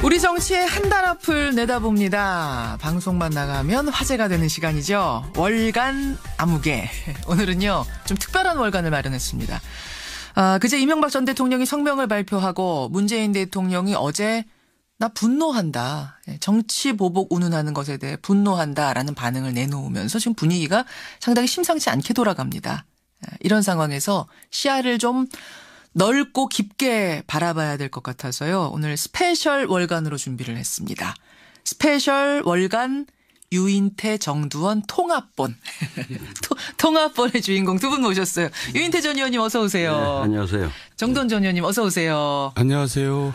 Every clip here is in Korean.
우리 정치의 한 달 앞을 내다봅니다. 방송만 나가면 화제가 되는 시간이죠. 월간 아무개. 오늘은요, 좀 특별한 월간을 마련했습니다. 그제 이명박 전 대통령이 성명을 발표하고 문재인 대통령이 어제 나 분노한다. 정치 보복 운운하는 것에 대해 분노한다라는 반응을 내놓으면서 지금 분위기가 상당히 심상치 않게 돌아갑니다. 이런 상황에서 시야를 좀 넓고 깊게 바라봐야 될 것 같아서요. 오늘 스페셜 월간으로 준비를 했습니다. 스페셜 월간 유인태 정두원 통합본. 통합본의 주인공 두 분 모셨어요. 유인태 전 의원님 어서 오세요. 네, 안녕하세요. 정두원 전 의원님 어서 오세요. 안녕하세요.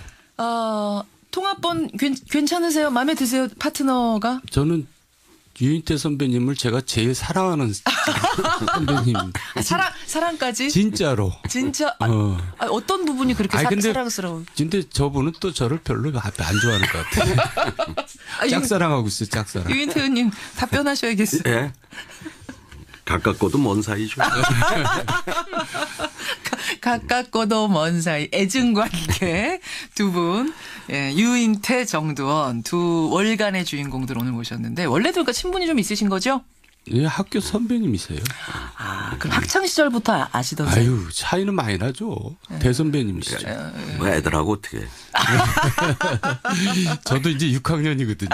통합본 괜찮으세요? 마음에 드세요? 파트너가? 저는 유인태 선배님을 제가 제일 사랑하는 선배님. 사랑까지? 진짜로. 진짜? 어떤 부분이 그렇게 사랑스러워? 근데 저분은 또 저를 별로 안 좋아하는 것 같아요. 짝사랑하고 있어요. 짝사랑. 유인태 의원님 답변하셔야겠어요. 예. 가깝고도 먼 사이죠. 가깝고도 먼 사이 애증관계 두 분. 예, 유인태 정두원 두 월간의 주인공들 오늘 모셨는데 원래도 그러니까 친분이 좀 있으신 거죠? 예, 학교 선배님이세요. 그럼 학창 시절부터 아시던 사이? 아유, 차이는 많이 나죠. 대선배님이시죠. 뭐 애들하고 어떻게. 저도 이제 6학년이거든요.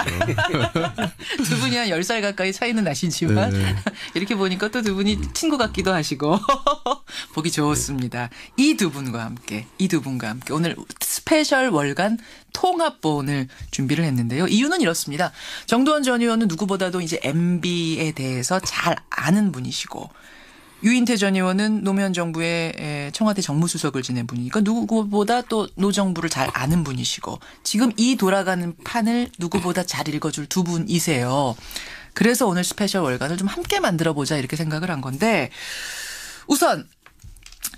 두 분이 한 10살 가까이 차이는 나시지만 네. 이렇게 보니까 또 두 분이 친구 같기도 하시고 보기 좋습니다. 이 두 분과 함께 오늘 스페셜 월간 통합본을 준비를 했는데요. 이유는 이렇습니다. 정두원 전 의원은 누구보다도 이제 MB에 대해서 잘 아는 분이시고 유인태 전 의원은 노무현 정부의 청와대 정무수석을 지낸 분이니까 누구보다 또 노정부를 잘 아는 분이시고 지금 이 돌아가는 판을 누구보다 잘 읽어줄 두 분이세요. 그래서 오늘 스페셜 월간을 좀 함께 만들어보자 이렇게 생각을 한 건데 우선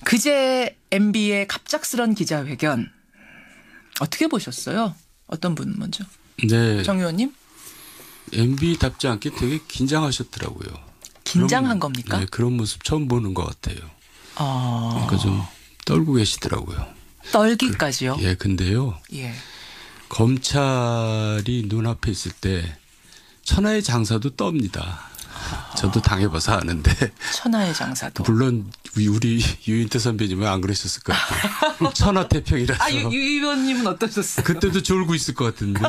그제 MB의 갑작스런 기자회견 어떻게 보셨어요? 어떤 분 먼저? 네. 정 의원님? MB답지 않게 되게 긴장하셨더라고요. 긴장한 겁니까? 네, 그런 모습 처음 보는 것 같아요. 그러니까 좀 떨고 계시더라고요. 떨기까지요? 예, 근데요. 예. 검찰이 눈앞에 있을 때 천하의 장사도 떱니다. 저도 당해봐서 아는데. 천하의 장사도. 물론 우리 유인태 선배님은 안 그러셨을 것 같아요. 천하태평이라서. 유 의원님은 어떠셨어요? 그때도 졸고 있을 것 같은데.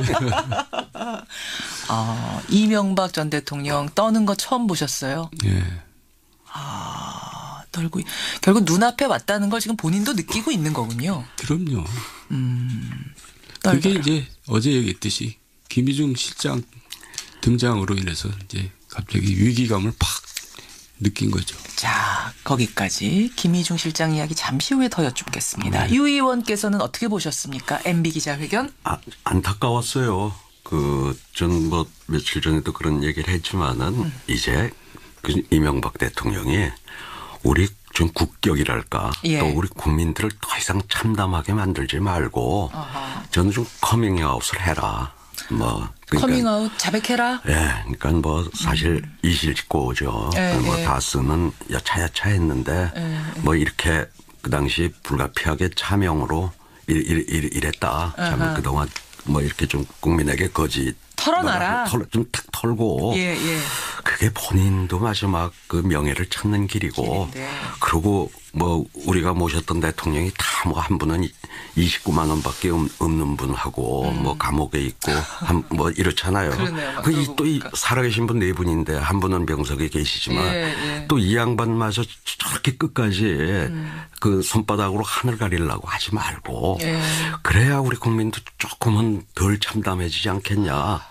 이명박 전 대통령 떠는 거 처음 보셨어요? 예. 떨고 결국 눈앞에 왔다는 걸 지금 본인도 느끼고 있는 거군요. 그럼요. 그게 이제 어제 얘기했듯이 김희중 실장 등장으로 인해서 이제 갑자기 위기감을 팍 느낀 거죠. 자, 거기까지 김희중 실장 이야기 잠시 후에 더 여쭙겠습니다. 유 의원께서는 어떻게 보셨습니까? MB 기자회견? 안타까웠어요. 전 뭐 며칠 전에도 그런 얘기를 했지만은 이제 이명박 대통령이 우리 좀 국격이랄까 예. 또 우리 국민들을 더 이상 참담하게 만들지 말고 저는 좀 커밍아웃을 해라. 그러니까 커밍아웃 자백해라. 예, 그러니까 뭐 사실 이실직고죠. 뭐 다스는 여차여차했는데 뭐 이렇게 그 당시 불가피하게 차명으로 이랬다. 참 그동안 뭐 이렇게 좀 국민에게 거짓 털어놔라. 좀 탁 털고. 예. 그게 본인도 마지막 그 명예를 찾는 길이고. 그리고 뭐 우리가 모셨던 대통령이 다 뭐 한 분은 29만 원밖에 없는 분하고 뭐 감옥에 있고 뭐 이렇잖아요. 그러네요. 또 살아계신 분 네 분인데 한 분은 병석에 계시지만 또 이 양반마저 저렇게 끝까지 그 손바닥으로 하늘 가리려고 하지 말고 그래야 우리 국민도 조금은 덜 참담해지지 않겠냐.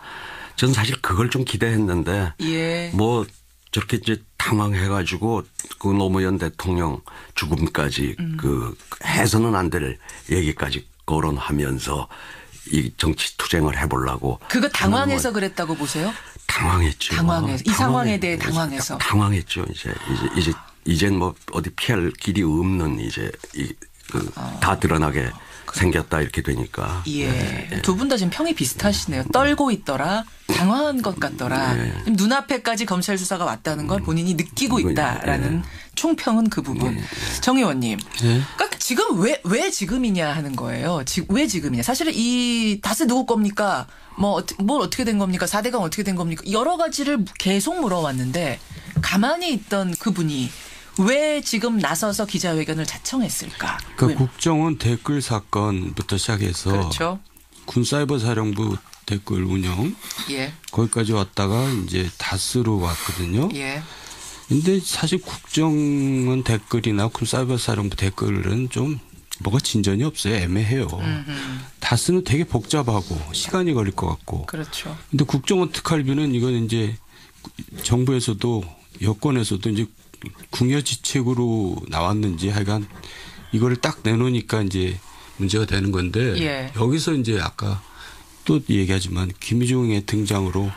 저는 사실 그걸 좀 기대했는데 뭐 저렇게 이제 당황해가지고 그 노무현 대통령 죽음까지 그 해서는 안 될 얘기까지 거론하면서 이 정치 투쟁을 해보려고. 그거 당황해서 그랬다고 보세요? 당황했죠. 당황해서. 이 상황에 대해 당황해서. 당황했죠. 이젠 뭐 어디 피할 길이 없는 이제 다 드러나게 생겼다 이렇게 되니까. 두 분 다 지금 평이 비슷하시네요. 떨고 있더라. 당황한 것 같더라. 눈앞에까지 검찰 수사가 왔다는 걸 본인이 느끼고 있다라는 총평은 그 부분. 정 의원님. 그러니까 지금 왜 지금이냐 하는 거예요. 왜 지금이냐. 사실은 이 다스 누구 겁니까? 뭘 어떻게 된 겁니까? 4대강 어떻게 된 겁니까? 여러 가지를 계속 물어왔는데 가만히 있던 그분이 왜 지금 나서서 기자회견을 자청했을까? 그러니까 국정원 댓글 사건부터 시작해서 그렇죠. 군사이버사령부 댓글 운영 예. 거기까지 왔다가 이제 다스로 왔거든요. 예. 근데 사실 국정원 댓글이나 군사이버사령부 댓글은 좀 뭐가 진전이 없어요. 애매해요. 다스는 되게 복잡하고 시간이 걸릴 것 같고. 그렇죠. 근데 국정원 특활비는 이건 이제 정부에서도 여권에서도 이제 궁여지책으로 나왔는지 하여간 이거를 딱 내놓으니까 이제 문제가 되는 건데 예. 여기서 이제 아까 또 얘기하지만 김희중의 등장으로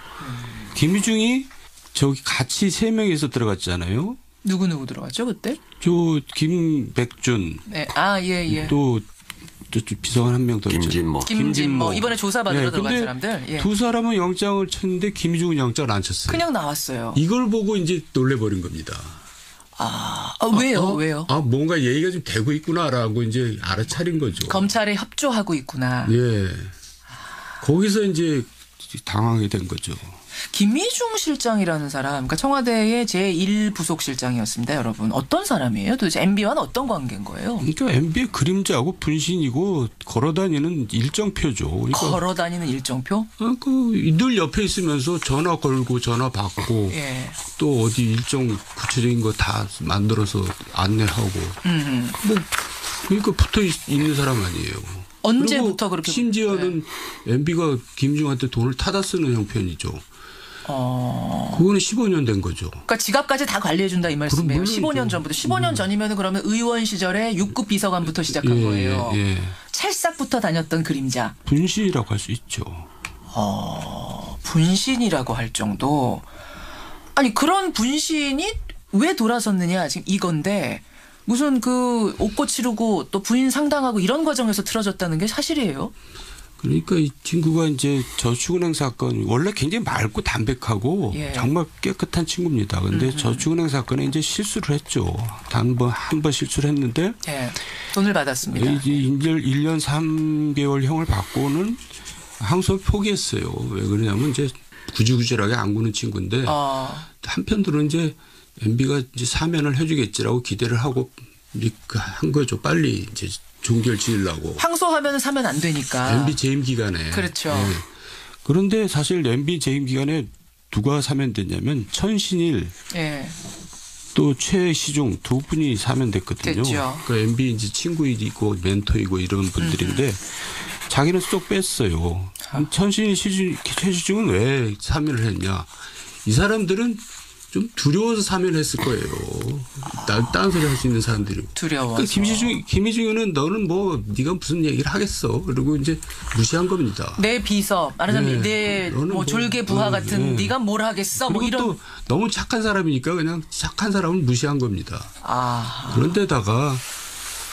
김희중이 저기 같이 3명이서 들어갔잖아요. 누구 들어갔죠 그때? 저 김백준. 네. 예. 또 비서관 한 명 더 있죠. 김진모. 이번에 조사받으러 들어간 사람들. 예. 두 사람은 영장을 쳤는데 김희중은 영장을 안 쳤어요. 그냥 나왔어요. 이걸 보고 이제 놀래버린 겁니다. 왜요? 뭔가 얘기가 좀 되고 있구나라고 이제 알아차린 거죠. 검찰에 협조하고 있구나. 예. 거기서 이제 당황하게 된 거죠. 김희중 실장이라는 사람, 그러니까 청와대의 제1부속실장이었습니다, 여러분. 어떤 사람이에요? 도대체 MB와는 어떤 관계인 거예요? 그러니까 MB의 그림자고 분신이고 걸어다니는 일정표죠. 그러니까 걸어다니는 일정표? 늘 옆에 있으면서 전화 걸고 전화 받고 예. 또 어디 일정 구체적인 거 다 만들어서 안내하고 그러니까 붙어 있는 사람 아니에요. 언제부터 그렇게? 심지어는 MB가 김중한테 돈을 타다 쓰는 형편이죠. 그거는 15년 된 거죠. 그러니까 지갑까지 다 관리해준다 이 말씀이에요. 15년 전부터. 15년 전이면 그러면 의원 시절에 6급 비서관부터 시작한 거예요. 예. 찰싹부터 다녔던 그림자. 분신이라고 할 수 있죠. 분신이라고 할 정도. 아니 그런 분신이 왜 돌아섰느냐 지금 이건데 무슨 그 옷고 치르고 또 부인 상당하고 이런 과정에서 틀어졌다는 게 사실이에요? 그러니까 이 친구가 이제 저축은행 사건 원래 굉장히 맑고 담백하고 예. 정말 깨끗한 친구입니다. 그런데 저축은행 사건에 이제 실수를 했죠. 한 번 실수를 했는데 예. 돈을 받았습니다. 이제 1년 3개월 형을 받고는 항소를 포기했어요. 왜 그러냐면 이제 구질구질하게 안 구는 친구인데 한편으로는 이제 MB가 이제 사면을 해주겠지라고 기대를 하고 한 거죠. 빨리 이제 종결 지으려고. 항소하면 사면 안 되니까. MB 재임 기간에. 그렇죠. 네. 그런데 사실 MB 재임 기간에 누가 사면됐냐면 천신일 예. 또 최시중 두 분이 사면됐거든요. 됐죠. 그 MB 이제 친구이고 멘토이고 이런 분들인데 자기는 쏙 뺐어요. 천신일 최시중은 왜 사면을 했냐. 이 사람들은 좀 두려워서 사면했을 거예요. 딴 소리 할 수 있는 사람들이고. 두려워서. 그러니까 김희중은 너는 뭐 네가 무슨 얘기를 하겠어. 그리고 이제 무시한 겁니다. 내 비서 말하자면 내 뭐 졸개 부하 같은 네가 뭘 하겠어. 뭐 이런. 또 너무 착한 사람이니까 그냥 착한 사람을 무시한 겁니다. 그런데다가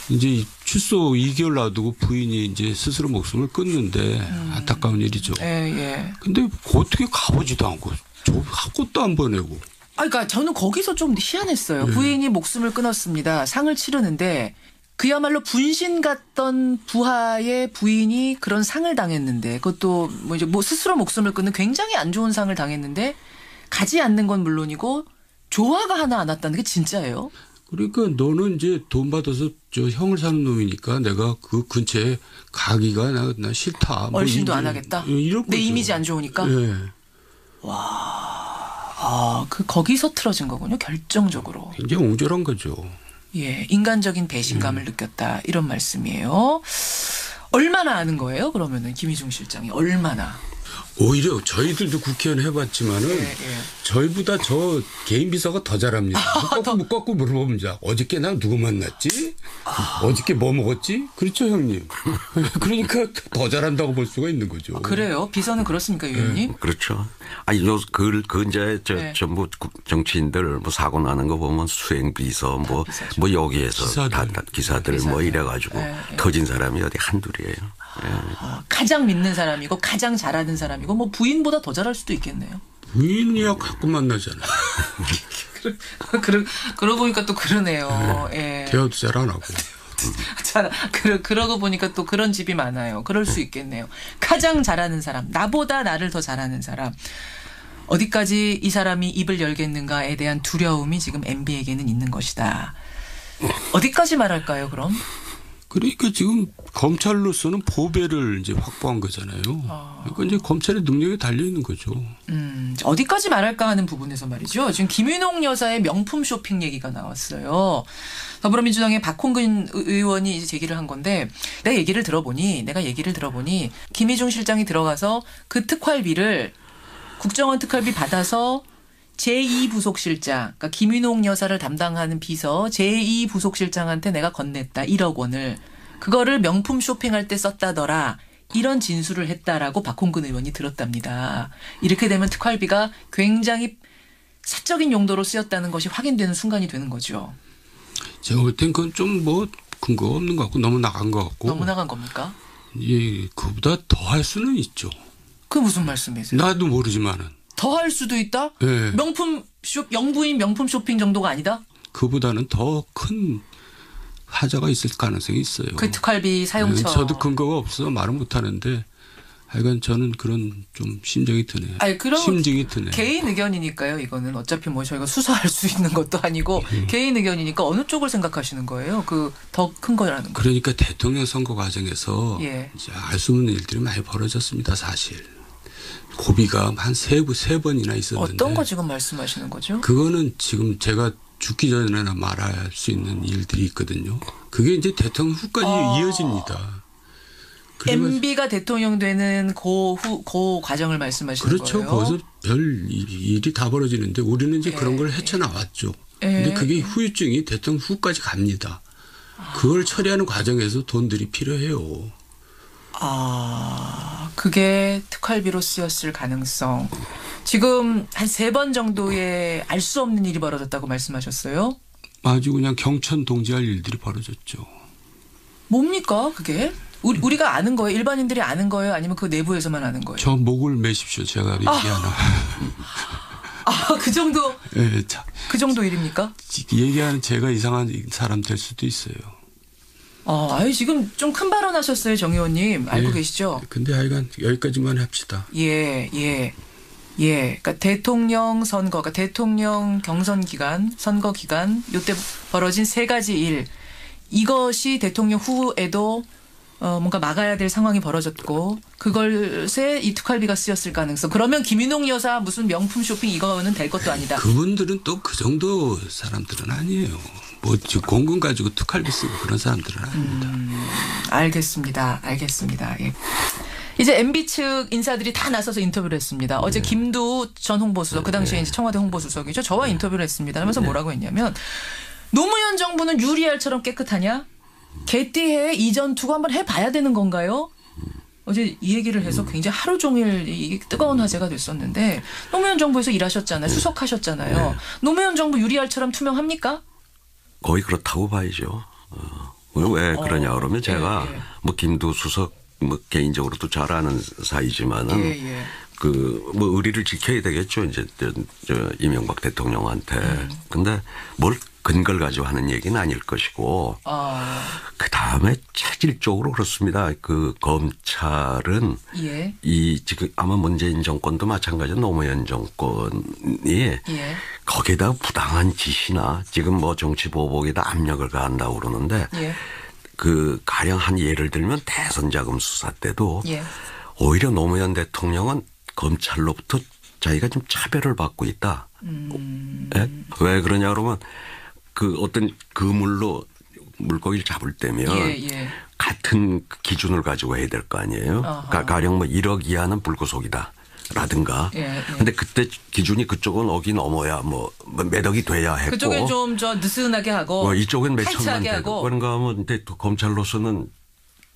이제 출소 2개월 놔두고 부인이 이제 스스로 목숨을 끊는데 안타까운 일이죠. 예. 근데 어떻게 가보지도 않고 학고도 안 보내고. 그러니까 저는 거기서 좀 희한했어요. 부인이 목숨을 끊었습니다. 상을 치르는데 그야말로 분신 같던 부하의 부인이 그런 상을 당했는데 그것도 뭐 이제 뭐 스스로 목숨을 끊는 굉장히 안 좋은 상을 당했는데 가지 않는 건 물론이고 조화가 하나 안 왔다는 게 진짜예요? 그러니까 너는 이제 돈 받아서 저 형을 사는 놈이니까 내가 그 근처에 가기가 나 싫다. 얼씬도 안 하겠다. 이런 내 거죠. 이미지 안 좋으니까. 네. 거기서 틀어진 거군요. 결정적으로. 굉장히 옹졸한 거죠. 예, 인간적인 배신감을 느꼈다 이런 말씀이에요. 얼마나 아는 거예요? 그러면은 김희중 실장이 얼마나? 오히려 저희들도 국회의원 해봤지만은 저희보다 저 개인 비서가 더 잘합니다. 묻고 물어봅니다. 어저께 나 누구 만났지? 어저께 뭐 먹었지? 그렇죠 형님. 그러니까 더 잘한다고 볼 수가 있는 거죠. 그래요? 비서는 그렇습니까 위원님? 그렇죠. 아니 근자에 전부 정치인들 뭐 사고 나는 거 보면 수행 비서 뭐 여기에서 기사들 뭐 이래가지고 터진 사람이 어디 한둘이에요. 가장 믿는 사람이고 가장 잘하는 사람이고 뭐 부인보다 더 잘할 수도 있겠네요. 부인이야 가끔 만나잖아요. 그러고 보니까 또 그러네요. 예. 대화도 잘 안 하고. 그러고 보니까 또 그런 집이 많아요. 그럴 수 있겠네요. 가장 잘하는 사람, 나보다 나를 더 잘하는 사람. 어디까지 이 사람이 입을 열겠는가에 대한 두려움이 지금 MB에게는 있는 것이다. 어디까지 말할까요, 그럼? 그러니까 지금 검찰로서는 보배를 이제 확보한 거잖아요. 그러니까 이제 검찰의 능력에 달려 있는 거죠. 어디까지 말할까 하는 부분에서 말이죠. 지금 김윤옥 여사의 명품 쇼핑 얘기가 나왔어요. 더불어민주당의 박홍근 의원이 이제 제기를 한 건데 내가 얘기를 들어보니 김희중 실장이 들어가서 그 특활비를 국정원 특활비 받아서 제2부속실장, 그러니까 김윤옥 여사를 담당하는 비서 제2부속실장한테 내가 건넸다. 1억 원을. 그거를 명품 쇼핑할 때 썼다더라. 이런 진술을 했다라고 박홍근 의원이 들었답니다. 이렇게 되면 특활비가 굉장히 사적인 용도로 쓰였다는 것이 확인되는 순간이 되는 거죠. 제가 볼 땐 그건 좀 뭐 근거 없는 것 같고 너무 나간 것 같고. 너무 나간 겁니까? 예, 그보다 더 할 수는 있죠. 그 무슨 말씀이세요? 나도 모르지만은. 더 할 수도 있다? 네. 영부인 명품 쇼핑 정도가 아니다? 그보다는 더 큰 하자가 있을 가능성이 있어요. 그 특활비 사용처. 네, 저도 근거가 없어서 말은 못하는데 하여간 저는 그런 좀 심정이 드네요. 아니, 심증이 드네요. 개인 의견이니까요. 이거는 어차피 뭐 저희가 수사할 수 있는 것도 아니고 개인 의견이니까 어느 쪽을 생각하시는 거예요? 그 더 큰 거라는 거. 그러니까 대통령 선거 과정에서 예. 알 수 없는 일들이 많이 벌어졌습니다. 사실. 고비가 한 세 번이나 있었는데. 어떤 거 지금 말씀하시는 거죠? 그거는 지금 제가 죽기 전에나 말할 수 있는 일들이 있거든요. 그게 이제 대통령 후까지 이어집니다. MB가 대통령 되는 그 과정을 말씀하시는 그렇죠. 거예요? 거기서 별 일이 다 벌어지는데 우리는 이제 그런 걸 헤쳐나왔죠. 근데 그게 후유증이 대통령 후까지 갑니다. 그걸 처리하는 과정에서 돈들이 필요해요. 그게 특활비로 쓰였을 가능성. 지금 한 3번 정도의 알 수 없는 일이 벌어졌다고 말씀하셨어요? 아주 그냥 경천 동지할 일들이 벌어졌죠. 뭡니까 그게? 우리가 아는 거예요? 일반인들이 아는 거예요? 아니면 그 내부에서만 아는 거예요? 저 목을 매십시오. 제가 얘기하나. 그 정도? 네, 그 정도 일입니까? 얘기하는 제가 이상한 사람 될 수도 있어요. 지금 좀 큰 발언하셨어요, 정 의원님. 알고 계시죠? 근데 하여간 여기까지만 합시다. 예. 그러니까 대통령 선거, 그러니까 대통령 경선 기간, 선거 기간, 요때 벌어진 3가지 일. 이것이 대통령 후에도 뭔가 막아야 될 상황이 벌어졌고 그것에 이 특활비가 쓰였을 가능성. 그러면 김윤옥 여사 무슨 명품 쇼핑 이거는 될 것도 아니다. 그분들은 또 그 정도 사람들은 아니에요. 뭐 공금 가지고 특활비 쓰고 그런 사람들은 아닙니다. 알겠습니다. 예. 이제 MB 측 인사들이 다 나서서 인터뷰를 했습니다. 어제 김두 전 홍보수석, 그 당시에 이제 청와대 홍보수석이죠. 저와 인터뷰를 했습니다. 하면서 뭐라고 했냐면 노무현 정부는 유리알처럼 깨끗하냐? 개띠해 이전 투구 한번 해봐야 되는 건가요? 어제 이 얘기를 해서 굉장히 하루 종일 이게 뜨거운 화제가 됐었는데 노무현 정부에서 일하셨잖아요. 수석하셨잖아요. 노무현 정부 유리알처럼 투명합니까? 거의 그렇다고 봐야죠. 왜 그러냐 그러면 제가 뭐 김두 수석 뭐 개인적으로도 잘 아는 사이지만은 뭐 의리를 지켜야 되겠죠. 이제 저 이명박 대통령한테. 근데 뭘 근거를 가지고 하는 얘기는 아닐 것이고 그 다음에 체질적으로 그렇습니다. 그 검찰은 이 지금 아마 문재인 정권도 마찬가지로 노무현 정권이 거기에다 부당한 지시나 지금 뭐 정치 보복에다 압력을 가한다고 그러는데 그 가령 한 예를 들면 대선 자금 수사 때도 오히려 노무현 대통령은 검찰로부터 자기가 좀 차별을 받고 있다. 왜 그러냐 그러면 그 어떤 그물로 물고기를 잡을 때면 같은 기준을 가지고 해야 될 거 아니에요. 가령 뭐 1억 이하는 불구속이다. 라든가. 근데 그때 기준이 그쪽은 억이 넘어야 뭐 몇 억이 돼야 했고. 그쪽은 좀 저 느슨하게 하고. 이쪽은 몇 천만 되고. 그런가 하면 근데 또 검찰로서는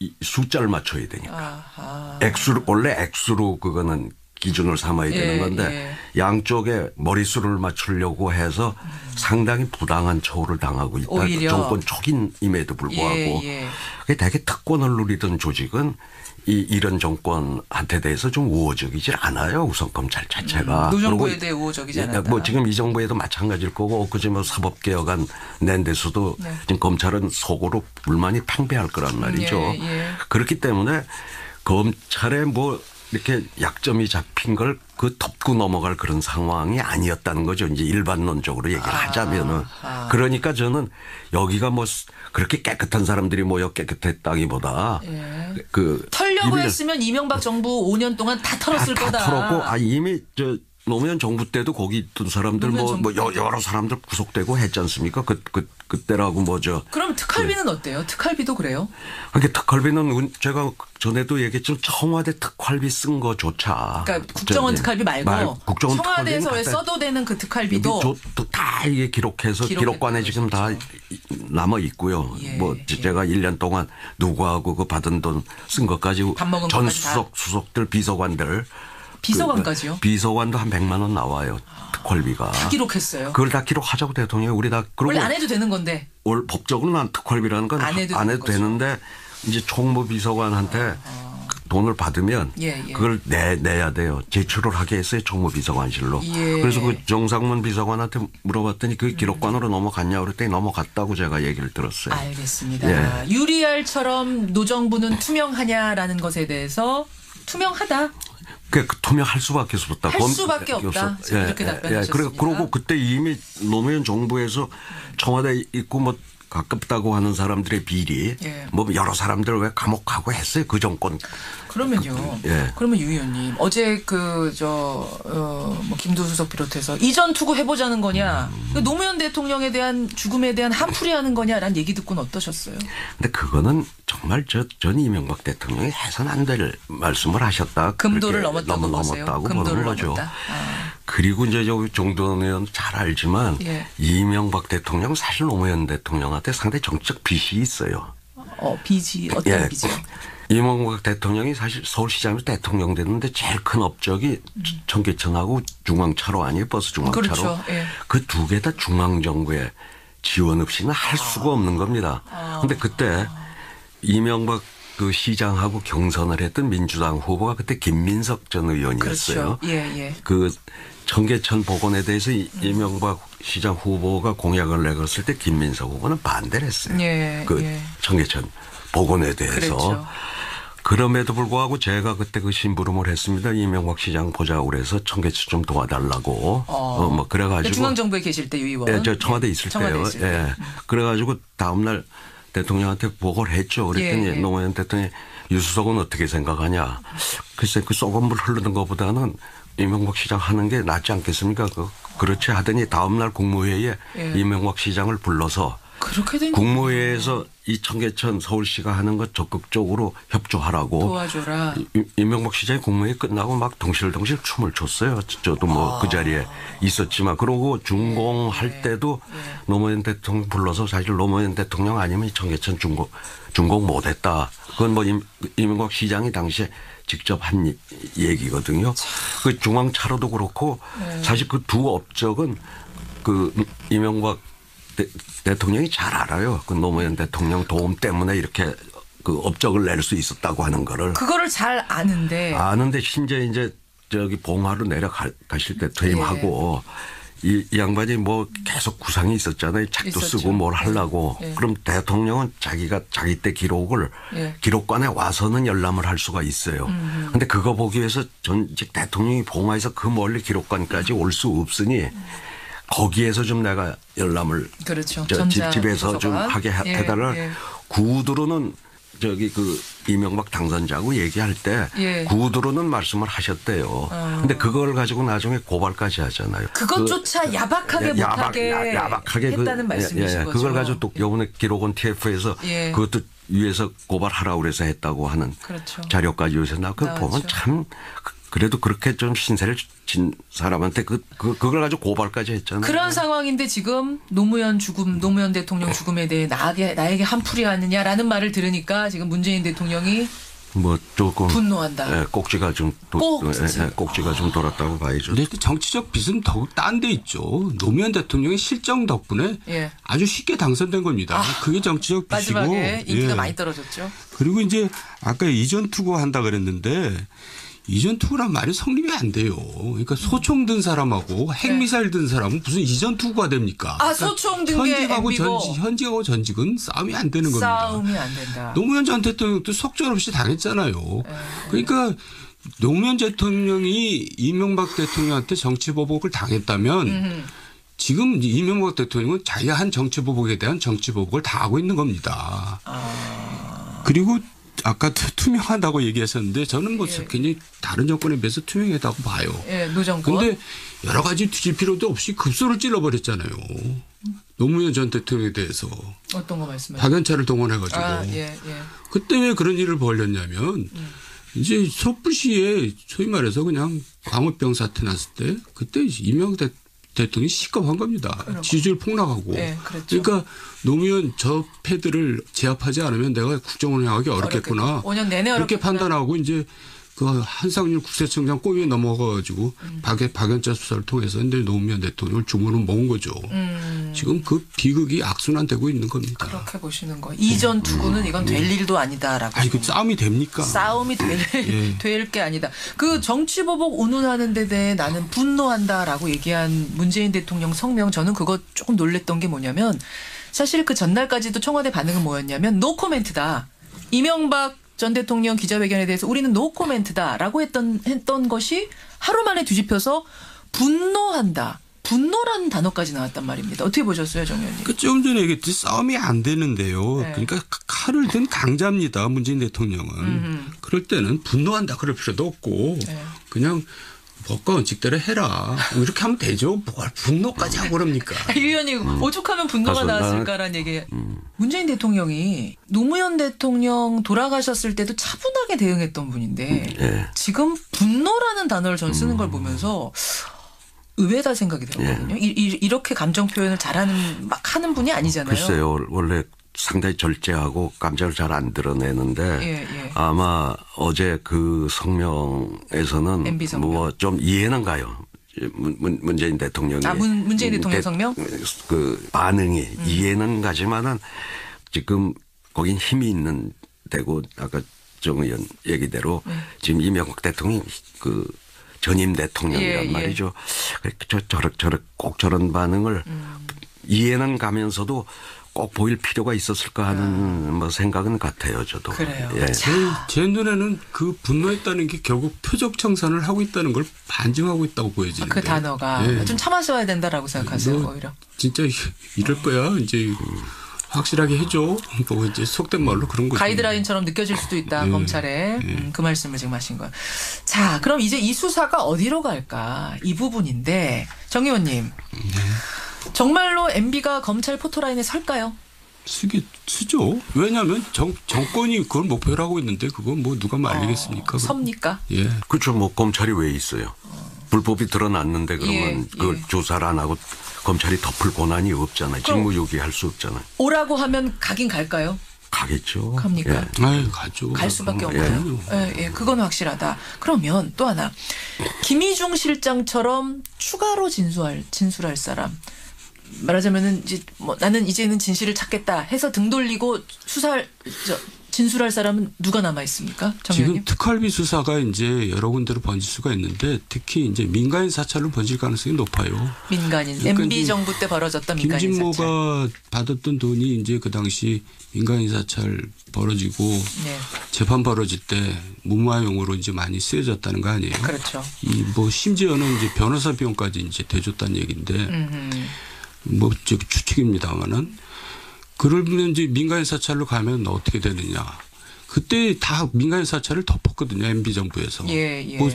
이 숫자를 맞춰야 되니까. 원래 액수로 그거는 기준을 삼아야 되는 건데 양쪽에 머릿수를 맞추려고 해서 상당히 부당한 처우를 당하고 있다. 오히려. 정권 초기임에도 불구하고 그게 되게 특권을 누리던 조직은 이런 정권한테 대해서 좀 우호적이질 않아요. 우선 검찰 자체가. 노정부에 대해 우호적이지 않았다. 뭐 지금 이 정부에도 마찬가지일 거고 엊그제 뭐 사법개혁안 낸 데서도 지금 검찰은 속으로 불만이 팽배할 거란 말이죠. 그렇기 때문에 검찰에 뭐 이렇게 약점이 잡힌 걸 그 덮고 넘어갈 그런 상황이 아니었다는 거죠. 이제 일반론적으로 얘기를 하자면은. 그러니까 저는 여기가 뭐 그렇게 깨끗한 사람들이 모여 깨끗했다기보다 털려고 했으면 이명박 정부 5년 동안 다 털었을 거다. 다 털었고 이미 노무현 정부 때도 거기 있던 사람들 뭐 여러 사람들 구속되고 했지 않습니까? 그때라고 뭐죠. 그럼 특활비는 어때요? 특활비도 그래요? 그러니까 특활비는 제가 전에도 얘기했지만 청와대 특활비 쓴 거조차. 그러니까 국정원 특활비 말고 청와대에서 왜 써도 되는 그 특활비도 다 이게 기록관에 지금 다 남아 있고요. 뭐 제가 1년 동안 누구하고 그 받은 돈 쓴 것까지 전 수석들 비서관들. 비서관까지요? 비서관도 한 100만 원 나와요. 특활비가. 다 기록했어요. 그걸 다 기록하자고 대통령이 우리 다. 원래 안 해도 되는 건데. 법적으로는 특활비라는 건 안 해도 되는데 이제 총무비서관한테 돈을 받으면 그걸 내야 돼요. 제출을 하게 했어요. 총무비서관실로. 그래서 그 정상문 비서관한테 물어봤더니 그 기록관으로 넘어갔냐 그랬더니 넘어갔다고 제가 얘기를 들었어요. 알겠습니다. 유리알처럼 노정부는 투명하냐라는 것에 대해서 투명하다. 그 투명할 수밖에 없다. 할 수밖에 없다. 이렇게 답변하셨습니다. 그리고 그때 이미 노무현 정부에서 청와대 있고 뭐 가깝다고 하는 사람들의 비리 뭐 여러 사람들 왜 감옥 가고 했어요. 그 정권. 그러면요. 그러면 유 의원님 어제 뭐 김두수 수석 비롯해서 이전 투구 해보자는 거냐, 노무현 대통령에 대한 죽음에 대한 한풀이하는 거냐라는 얘기 듣고는 어떠셨어요? 근데 그거는 정말 전 이명박 대통령이 해서는 안 될 말씀을 하셨다. 금도를 넘었다고 보는 거죠. 그리고 이제 정도원 의원 잘 알지만 이명박 대통령 사실 노무현 대통령한테 상당히 정치적 빚이 있어요. 빚이 어떤 빚이요? 이명박 대통령이 사실 서울시장에서 대통령 됐는데 제일 큰 업적이 청계천하고 중앙차로 아니에요? 버스 중앙차로. 그렇죠. 그 두 개 다 중앙정부의 지원 없이는 할 수가 없는 겁니다. 그런데 그때 이명박 그 시장하고 경선을 했던 민주당 후보가 그때 김민석 전 의원이었어요. 그렇죠. 그 청계천 복원에 대해서 이명박 시장 후보가 공약을 내걸었을 때 김민석 후보는 반대를 했어요. 청계천 복원에 대해서. 그랬죠. 그럼에도 불구하고 제가 그때 그 심부름을 했습니다. 이명박 시장 보자고 그래서 청계천 좀 도와달라고. 뭐 그래가지고. 중앙정부에 계실 때 유 의원. 저 청와대 있을 때요. 그래가지고 다음날 대통령한테 보고를 했죠. 그랬더니 노무현 대통령이 유수석은 어떻게 생각하냐. 글쎄 그 썩은 물 흐르는 것보다는 이명박 시장 하는 게 낫지 않겠습니까? 그렇지 하더니 다음날 국무회의에 이명박 시장을 불러서 국무회의에서 이 청계천 서울시가 하는 것 적극적으로 협조하라고 도와줘라. 이명박 시장이 국무회의 끝나고 막 덩실덩실 춤을 췄어요. 저도 뭐 그 자리에 있었지만 그러고 준공할 때도 노무현 대통령 불러서 사실 노무현 대통령 아니면 이 청계천 준공 못했다. 그건 뭐 이명박 시장이 당시에 직접 한 얘기거든요. 그 중앙차로도 그렇고 사실 그 두 업적은 그 이명박 대통령이 잘 알아요. 그 노무현 대통령 도움 때문에 이렇게 그 업적을 낼 수 있었다고 하는 거를. 그거를 잘 아는데 심지어 이제 저기 봉화로 내려가실 때 퇴임하고 이 양반이 뭐 계속 구상이 있었잖아요. 책도 쓰고 뭘 하려고. 그럼 대통령은 자기 때 기록을 기록관에 와서는 열람을 할 수가 있어요. 근데 그거 보기 위해서 전직 대통령이 봉화에서 그 멀리 기록관까지 올 수 없으니 거기에서 좀 내가 열람을 집에서 좀 하게 해달라. 구두로는 저기 그 이명박 당선자하고 얘기할 때 구두로는 말씀을 하셨대요. 근데 그걸 가지고 나중에 고발까지 하잖아요. 그것조차 야박하게 못하게 했다는 말씀이신 거죠. 그걸 가지고 또 이번에 기록원 TF에서 그것도 위에서 고발하라고 그래서 했다고 하는 자료까지 요새 나그 보면 참 그래도 그렇게 좀 신세를 진 사람한테 그걸 가지고 고발까지 했잖아요. 그런 상황인데 지금 노무현 대통령 죽음에 대해 나에게 한풀이 하느냐라는 말을 들으니까 지금 문재인 대통령이 뭐 조금 분노한다. 꼭지가 좀 꼭지가 좀 돌았다고 봐야죠. 근데 그 정치적 빚은 더욱 딴 데 있죠. 노무현 대통령의 실정 덕분에 아주 쉽게 당선된 겁니다. 그게 정치적 빚이고 마지막에 인기가 많이 떨어졌죠. 그리고 이제 아까 이전 투구 한다 그랬는데 이전 투구란 말이 성립이 안 돼요. 그러니까 소총 든 사람하고 핵미사일 든 사람은 무슨 이전 투구가 됩니까? 그러니까 소총 든 게 MB고 현직하고 전직은 싸움이 안 되는 겁니다. 싸움이 안 된다. 노무현 전 대통령도 속절없이 당했잖아요. 그러니까 노무현 대통령이 이명박 대통령한테 정치보복을 당했다면 지금 이명박 대통령은 자기가 한 정치보복에 대한 정치보복을 다 하고 있는 겁니다. 그리고 아까 투명하다고 얘기하셨는데 저는 뭐 굉장히 다른 정권에 비해서 투명하다고 봐요. 노정권. 그런데 여러 가지 뒤질 필요도 없이 급소를 찔러버렸잖아요. 노무현 전 대통령에 대해서. 어떤 거 말씀하세요? 박연차를 동원해가지고. 그때 왜 그런 일을 벌였냐면 이제 섣불시에 소위 말해서 그냥 광우병 사태 났을 때 그때 이명박 대통령이 시급한 겁니다. 지지율 폭락하고. 그렇죠. 그러니까 노무현 저 패들을 제압하지 않으면 내가 국정을 운영하기 어렵겠구나. 5년 내내 그렇게 판단하고 이제 그 한상률 국세청장 꼬미에 넘어가가지고 박연차 수사를 통해서 근데 노무현 대통령을 주문을 모은 거죠. 지금 그 비극이 악순환되고 있는 겁니다. 그렇게 보시는 거예요. 이전 투구는 이건 될 일도 아니다라고. 아니 그 싸움이 됩니까? 싸움이 될 게 아니다. 그 정치보복 운운하는 데 대해 나는 분노한다라고 얘기한 문재인 대통령 성명 저는 그거 조금 놀랬던 게 뭐냐면 사실 그 전날까지도 청와대 반응은 뭐였냐면 노 코멘트다. 이명박 전 대통령 기자회견에 대해서 우리는 노 코멘트다라고 했던 것이 하루 만에 뒤집혀서 분노한다. 분노라는 단어까지 나왔단 말입니다. 어떻게 보셨어요, 정 의원님? 좀 전에 얘기했듯이 싸움이 안 되는데요. 그러니까 칼을 든 강자입니다. 문재인 대통령은. 그럴 때는 분노한다 그럴 필요도 없고 그냥 법과 원칙대로 해라. 이렇게 하면 되죠. 뭘 분노까지 하고 그럽니까? 이 의원님 오죽하면 분노가 나왔을까라는 얘기. 문재인 대통령이 노무현 대통령 돌아가셨을 때도 차분하게 대응했던 분인데 지금 분노라는 단어를 전 쓰는 걸 보면서 의외다 생각이 들었거든요. 이렇게 감정 표현을 잘하는 막 하는 분이 아니잖아요. 글쎄요. 원래 상당히 절제하고 감정을 잘 안 드러내는데 아마 어제 그 성명에서는 뭐 좀 이해는 가요. 문재인 대통령의 문재인 대통령 성명? 그 반응이 이해는 가지만은 지금 거긴 힘이 있는 데고 아까 정 의원 얘기대로 지금 이명박 대통령이 그 전임 대통령이란 말이죠. 꼭 저런 반응을 이해는 가면서도 꼭 보일 필요가 있었을까 하는 뭐 생각은 같아요, 저도. 그래요. 제 눈에는 그 분노했다는 게 결국 표적 청산을 하고 있다는 걸 반증하고 있다고 보여지는데. 그 단어가 좀 참아줘야 된다라고 생각하세요, 오히려. 진짜 이럴 거야, 이제 확실하게 해줘. 뭐 이제 속된 말로 그런 거죠. 가이드라인처럼 느껴질 수도 있다, 검찰에. 그 말씀을 지금 하신 거예요. 자, 그럼 이제 이 수사가 어디로 갈까? 이 부분인데, 정 의원님. 정말로 MB가 검찰 포토라인에 설까요? 쓰죠. 왜냐하면 정권이 그걸 목표로 하고 있는데 그건 뭐 누가 말리겠습니까? 섭니까? 그렇죠. 뭐 검찰이 왜 있어요? 불법이 드러났는데 그러면 그걸 조사를 안 하고 검찰이 덮을 권한이 없잖아요. 직무유기할 수 없잖아요. 오라고 하면 가긴 갈까요? 가겠죠. 갑니까? 가죠. 갈 수밖에 없나요? 그건 확실하다. 그러면 또 하나. 김희중 실장처럼 추가로 진술할 사람. 말하자면은 이제 뭐 나는 이제는 진실을 찾겠다 해서 등 돌리고 진술할 사람은 누가 남아 있습니까? 지금 특활비 수사가 이제 여러 군데로 번질 수가 있는데 특히 이제 민간인 사찰로 번질 가능성이 높아요. 민간인 그러니까 MB 정부 때 벌어졌던 민간인 사찰. 김진모가 받았던 돈이 이제 그 당시 민간인 사찰 벌어지고 재판 벌어질 때 무마용으로 이제 많이 쓰여졌다는 거 아니에요? 그렇죠. 뭐 심지어는 이제 변호사 비용까지 이제 대줬다는 얘기인데. 뭐 추측입니다만은 그러면 이제 민간인 사찰로 가면 어떻게 되느냐. 그때 다 민간인 사찰을 덮었거든요. MB 정부에서. 뭐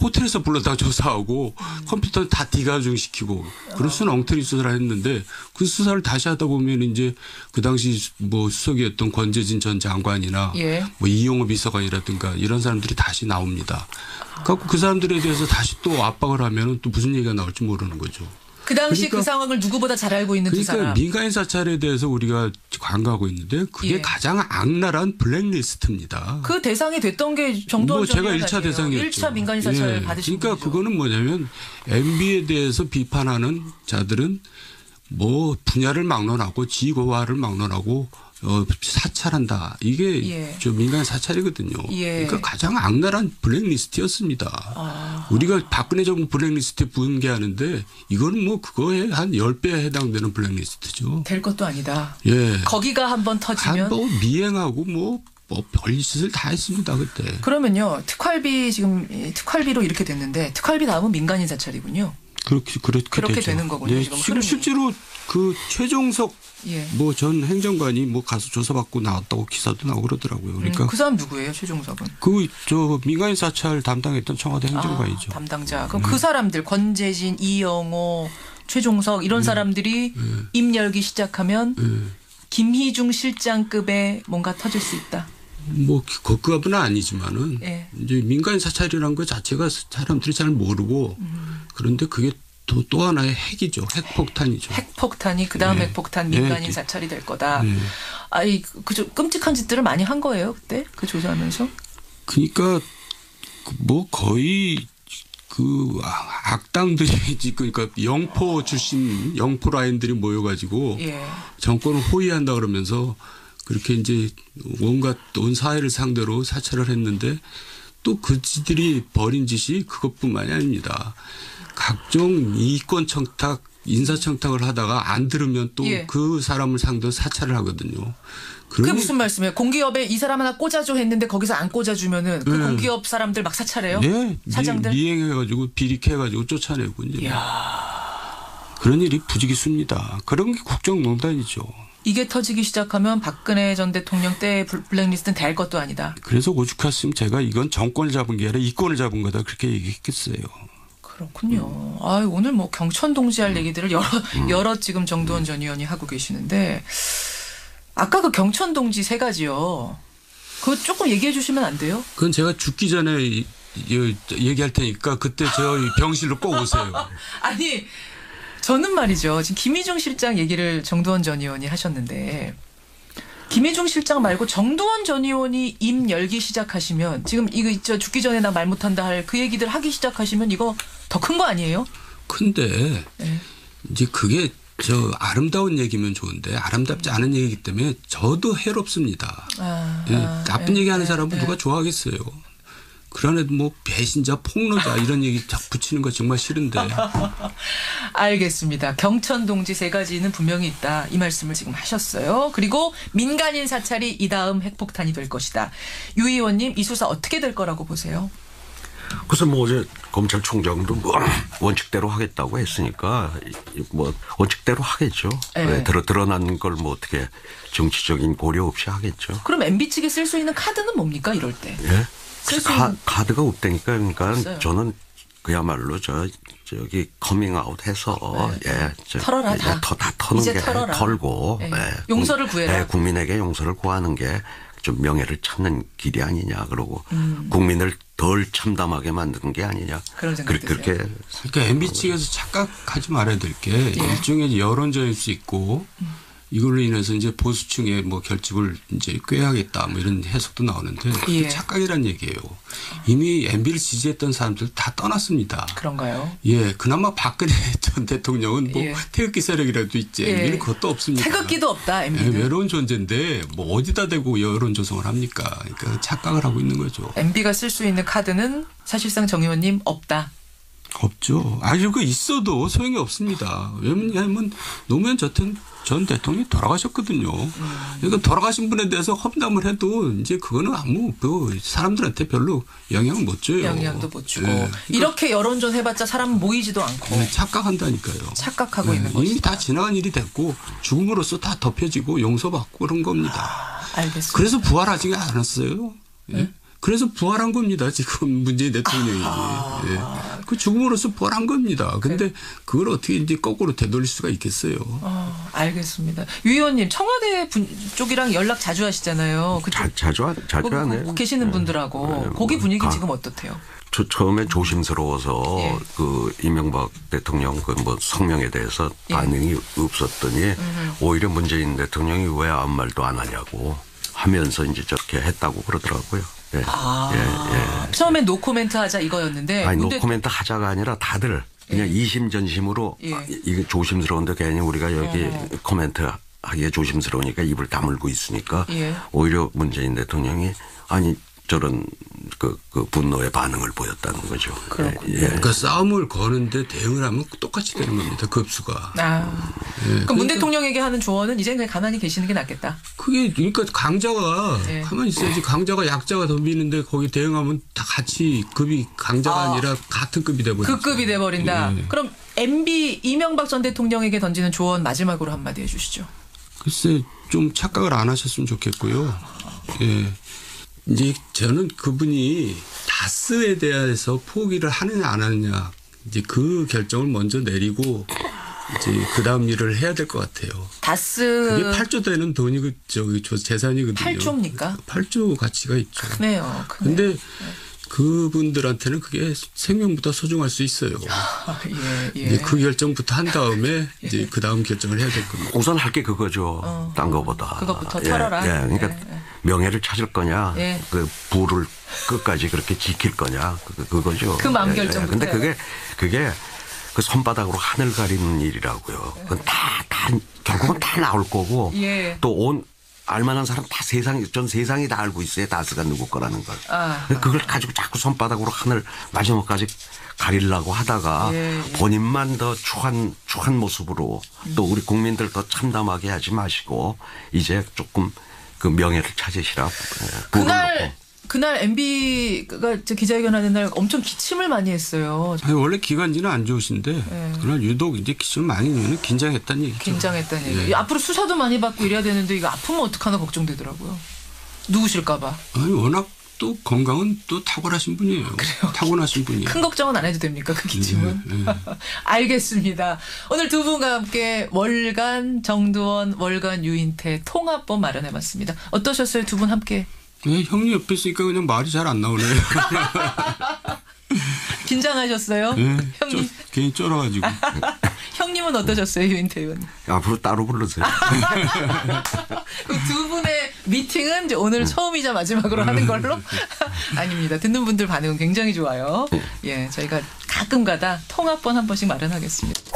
호텔에서 불러다 조사하고 컴퓨터 다 디가중시키고 그런 수는 엉터리 수사를 했는데 그 수사를 다시 하다 보면 이제 그 당시 뭐 수석이었던 권재진 전 장관이나 뭐 이용호 비서관이라든가 이런 사람들이 다시 나옵니다. 그래서 그 사람들에 대해서 다시 또 압박을 하면 또 무슨 얘기가 나올지 모르는 거죠. 그 당시 그 상황을 누구보다 잘 알고 있는 두 사람. 그러니까 민간인 사찰에 대해서 우리가 광고하고 있는데 그게 가장 악랄한 블랙리스트입니다. 그 대상이 됐던 게 정도원 전 의원 제가 1차 대상이었죠. 1차 민간인 사찰 받으신 그러니까 분이죠. 그거는 뭐냐면 MB에 대해서 비판하는 자들은 뭐 분야를 막론하고 지고화를 막론하고 사찰한다. 이게 저 민간인 사찰이거든요. 그러니까 가장 악랄한 블랙리스트였습니다. 우리가 박근혜 정부 블랙리스트에 분개하는데 이거는 뭐 그거에 한 10배에 해당되는 블랙리스트죠. 될 것도 아니다. 예. 거기가 한번 터지면. 뭐 미행하고 뭐 별짓을 다 했습니다. 그때. 그러면요. 특활비로 이렇게 됐는데 특활비 다음은 민간인 사찰이군요. 그렇게 되는 거군요. 지금 실제로 그 최종석 뭐 전 행정관이 뭐 가서 조사받고 나왔다고 기사도 나오고 그러더라고요. 그러니까 그 사람 누구예요, 최종석은? 저 민간인 사찰 담당했던 청와대 행정관이죠. 담당자. 그럼 그 사람들 권재진, 이영호, 최종석 이런 사람들이 입 열기 시작하면 김희중 실장급의 뭔가 터질 수 있다. 뭐 그급은 아니지만은 이제 민간인 사찰이라는 것 자체가 사람들이 잘 모르고 그런데 그게 또 하나의 핵이죠. 핵폭탄이죠. 핵폭탄이 그다음 핵폭탄 민간인 사찰이 될 거다. 아이 그 끔찍한 짓들을 많이 한 거예요 그때 그 조사하면서. 그러니까 뭐 거의 그 악당들이 그러니까 영포 출신 영포 라인들이 모여가지고 정권을 호위한다 그러면서 그렇게 이제 온갖 온 사회를 상대로 사찰을 했는데 또 그들이 벌인 짓이 그것뿐만이 아닙니다. 각종 이권 청탁, 인사 청탁을 하다가 안 들으면 또 그 사람을 상대로 사찰을 하거든요. 그게 무슨 말씀이에요? 공기업에 이 사람 하나 꽂아줘 했는데 거기서 안 꽂아주면은 그 공기업 사람들 막 사찰해요? 사장들? 미행해가지고 비리해가지고 쫓아내고 이제. 그런 일이 부지기수입니다. 그런 게 국정농단이죠. 이게 터지기 시작하면 박근혜 전 대통령 때 블랙리스트는 될 것도 아니다. 그래서 오죽했으면 제가 이건 정권을 잡은 게 아니라 이권을 잡은 거다 그렇게 얘기했겠어요. 그렇군요. 오늘 뭐 경천 동지할 얘기들을 여러 지금 정두원 전 의원이 하고 계시는데 아까 그 경천 동지 3가지요. 그거 조금 얘기해 주시면 안 돼요? 그건 제가 죽기 전에 얘기할 테니까 그때 저 병실로 꼭 오세요. 아니 저는 말이죠. 지금 김희중 실장 얘기를 정두원 전 의원이 하셨는데 김희중 실장 말고 정두원 전 의원이 입 열기 시작하시면 지금 이거 있죠. 죽기 전에 나 말 못한다 할 그 얘기들 하기 시작하시면 이거 더 큰 거 아니에요? 근데 이제 그게 저 아름다운 얘기면 좋은데 아름답지 않은 얘기이기 때문에 저도 해롭습니다. 나쁜 얘기하는 사람은 누가 좋아하겠어요. 그러나 뭐 배신자, 폭로자 이런 얘기 자꾸 붙이는 거 정말 싫은데. 알겠습니다. 경천 동지 3가지는 분명히 있다. 이 말씀을 지금 하셨어요. 그리고 민간인 사찰이 이 다음 핵폭탄이 될 것이다. 유 의원님 이 수사 어떻게 될 거라고 보세요? 그래서 뭐 어제 검찰총장도 뭐 원칙대로 하겠다고 했으니까 뭐 원칙대로 하겠죠. 드러난 걸 뭐 어떻게 정치적인 고려 없이 하겠죠. 그럼 MB 측에 쓸 수 있는 카드는 뭡니까 이럴 때? 카드가 없다니까. 그러니까 없어요. 저는 그야말로 저기 커밍아웃 해서 털어라 다 터는 이제 게 털고 용서를 구해라. 국민에게 용서를 구하는 게 좀 명예를 찾는 길이 아니냐. 그러고 국민을 덜 참담하게 만드는 게 아니냐. 그런 생각 드세요. 그러니까 MB 측에서 착각하지 말아야 될 게 일종의 여론전일 수 있고 이걸로 인해서 이제 보수층의 뭐 결집을 이제 꾀하겠다 뭐 이런 해석도 나오는데 그게 착각이란 얘기예요. 이미 MB를 지지했던 사람들 다 떠났습니다. 그런가요? 그나마 박근혜 전 대통령은 뭐 태극기 세력이라도 있지 MB는 그것도 없습니다. 태극기도 없다 MB는. 외로운 존재인데 뭐 어디다 대고 여론 조성을 합니까? 그러니까 착각을 하고 있는 거죠. MB가 쓸 수 있는 카드는 사실상 정 의원님 없다. 없죠. 이거 있어도 소용이 없습니다. 왜냐하면 노무현 전 대통령이 돌아가셨거든요. 그러니까 돌아가신 분에 대해서 험담을 해도 이제 그거는 아무 사람들한테 별로 영향을 못 줘요. 영향도 못 주고. 이렇게 여론전 해봤자 사람은 모이지도 않고. 착각한다니까요. 착각하고 있는 거죠. 이미 다 지나간 일이 됐고 죽음으로써 다 덮여지고 용서받고 그런 겁니다. 알겠습니다. 그래서 부활하지 않았어요. 그래서 부활한 겁니다. 지금 문재인 대통령이. 그 죽음으로써 부활한 겁니다. 근데 그걸 어떻게 이제 거꾸로 되돌릴 수가 있겠어요. 알겠습니다. 유 의원님 청와대 쪽이랑 연락 자주 하시잖아요. 자주 하네요. 계시는 분들하고 거기 분위기 지금 어떻대요? 처음에 조심스러워서 예. 그 이명박 대통령 그 뭐 성명에 대해서 반응이 없었더니 오히려 문재인 대통령이 왜 아무 말도 안 하냐고 하면서 이제 저렇게 했다고 그러더라고요. 예. 처음에 노코멘트 하자 이거였는데. 아니 노코멘트 하자가 아니라 다들 그냥 이심전심으로 이게 조심스러운데 괜히 우리가 여기 코멘트 하기에 조심스러우니까 입을 다물고 있으니까 오히려 문재인 대통령이 아니 저런 그 분노의 반응을 보였다는 거죠. 그러니까 싸움을 거는데 대응을 하면 똑같이 되는 겁니다. 급수가. 그러니까 문 대통령에게 하는 조언은 이제 그냥 가만히 계시는 게 낫겠다. 그게 그러니까 강자가 가만히 있어야지. 강자가 약자가 덤비는데 거기 대응하면 다 같이 급이 강자가 아니라 같은 급이 돼버린다. 그 급이 돼버린다. 그럼 MB 이명박 전 대통령에게 던지는 조언 마지막으로 한마디 해주시죠. 글쎄 좀 착각을 안 하셨으면 좋겠고요. 예. 이제 저는 그분이 다스에 대해서 포기를 하느냐 안 하느냐 이제 그 결정을 먼저 내리고 이제 그 다음 일을 해야 될 것 같아요. 다스 그게 8조 되는 돈이 저기 재산이거든요. 8조입니까? 8조 가치가 있죠. 크네요. 근데 그분들한테는 그게 생명보다 소중할 수 있어요. 이제 그 결정부터 한 다음에 이제 그 다음 결정을 해야 될 겁니다. 우선 할 게 그거죠. 딴 거보다. 그것부터 털어라. 그러니까 명예를 찾을 거냐, 그 부를 끝까지 그렇게 지킬 거냐, 그거죠. 그 마음 결정부터. 근데 그게 그 손바닥으로 하늘 가리는 일이라고요. 그건 결국은 다 나올 거고 또 알만한 사람 다 전 세상이 다 알고 있어요. 다스가 누구 거라는 걸. 그걸 가지고 자꾸 손바닥으로 하늘 마지막까지 가리려고 하다가 본인만 더 추한 모습으로 또 우리 국민들 더 참담하게 하지 마시고 이제 조금 그 명예를 찾으시라. 그날 MB가 기자회견하는 날 엄청 기침을 많이 했어요. 아니, 원래 기관지는 안 좋으신데 그날 유독 이제 기침을 많이 내는 긴장했다는 얘기죠. 긴장했다는 얘기. 앞으로 수사도 많이 받고 이래야 되는데 이거 아프면 어떡하나 걱정되더라고요. 누구실까 봐. 아니 워낙 또 건강은 또 탁월하신 분이에요. 그래요? 타고나신 분이에요. 큰 걱정은 안 해도 됩니까? 그 기침은. 알겠습니다. 오늘 두 분과 함께 월간 정두원, 월간 유인태 통합법 마련해봤습니다. 어떠셨어요? 두 분 함께. 네, 형님 옆에 있으니까 그냥 말이 잘 안 나오네요. 긴장하셨어요? 네, 형님. 괜히 쫄아가지고. 형님은 어떠셨어요? 유인태 의원님. 앞으로 따로 부르세요. 그 두 분의 미팅은 이제 오늘 처음이자 마지막으로 하는 걸로? 아닙니다. 듣는 분들 반응은 굉장히 좋아요. 저희가 가끔가다 통합본 한 번씩 마련하겠습니다.